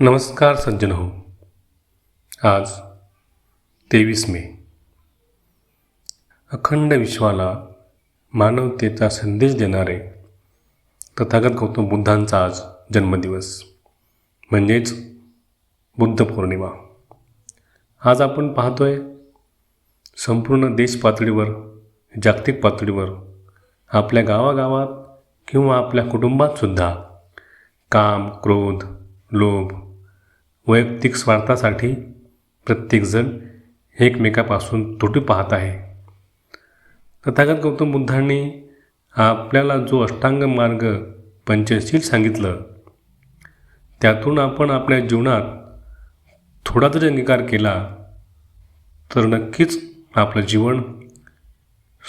नमस्कार सज्जन हो. आज 23 मे. अखंड विश्वाला मानवतेचा संदेश देणारे तथागत गौतम बुद्धांचा आज जन्मदिवस म्हणजेच बुद्ध पौर्णिमा. आज आपण पाहतोय संपूर्ण देश पातळीवर, जागतिक पातळीवर, आपल्या गावागावात किंवा आपल्या कुटुंबातसुद्धा काम, क्रोध, लोभ, वैयक्तिक स्वार्थासाठी प्रत्येकजण एकमेकापासून तुटू पाहत आहे. तथागत गौतम बुद्धांनी आपल्याला जो अष्टांग मार्ग पंचशील सांगितलं, त्यातून आपण आपल्या जीवनात थोडा जरी अंगीकार केला तर नक्कीच आपलं जीवन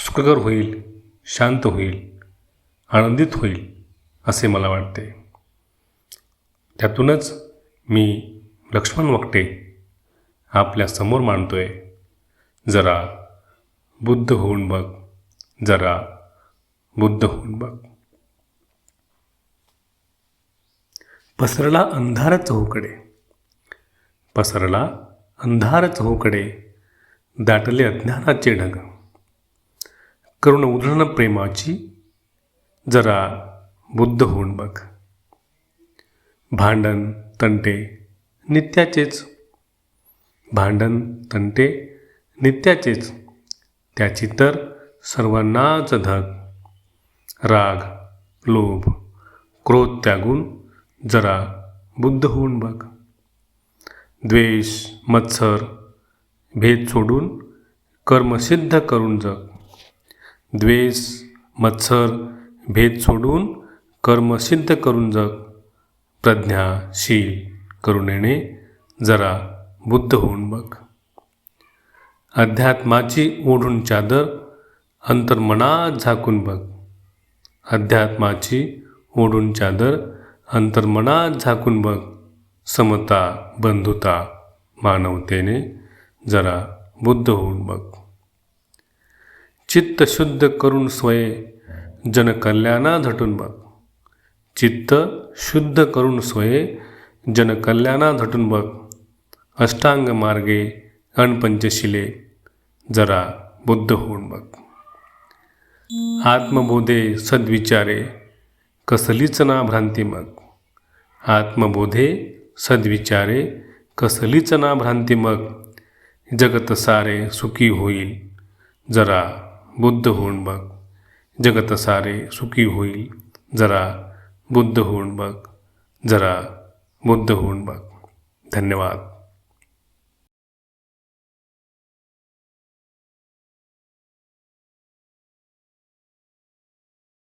सुखकर होईल, शांत होईल, आनंदित होईल असे मला वाटते. त्यातूनच मी लक्ष्मण वक्टे आपल्या समोर मांडतोय. जरा बुद्ध होऊन बघ, जरा बुद्ध होऊन बघ. पसरला अंधार चहूकडे, पसरला अंधार चहूकडे, दाटले अज्ञानाचे ढग, करुण उधळण प्रेमाची, जरा बुद्ध होऊन बघ. भांडण तंटे नित्याचेच, भांडण तंटे नित्याचेच, त्याची तर सर्वांनाच धग. राग, लोभ, क्रोध त्यागून जरा बुद्ध होऊन बघ. द्वेष, मत्सर, भेद सोडून कर्मसिद्ध करून जग. द्वेष, मत्सर, भेद सोडून कर्मसिद्ध करून जग. प्रज्ञा, शील, करुणेने जरा बुद्ध होऊन बघ. अध्यात्माची ओढून चादर अंतर्मनात झाकून बघ. अध्यात्माची ओढून चादर अंतर्मनात झाकून बघ. समता, बंधुता, मानवतेने जरा बुद्ध होऊन बघ. चित्त शुद्ध करून स्वये जनकल्याणा झटून बघ. चित्त शुद्ध करून स्वये जनकल्याणा झटून बघ. अष्टांग मार्गे अणपंचशिले जरा बुद्ध होऊन बघ. आत्मबोधे सद्विचारे कसलीच ना भ्रांती मग. आत्मबोधे सद्विचारे कसलीच ना भ्रांती मग. जगत सारे सुखी होईल, जरा बुद्ध होऊन बघ. जगत सारे सुखी होईल, जरा बुद्ध होऊन बघ, जरा बुद्ध होऊन बघ. धन्यवाद.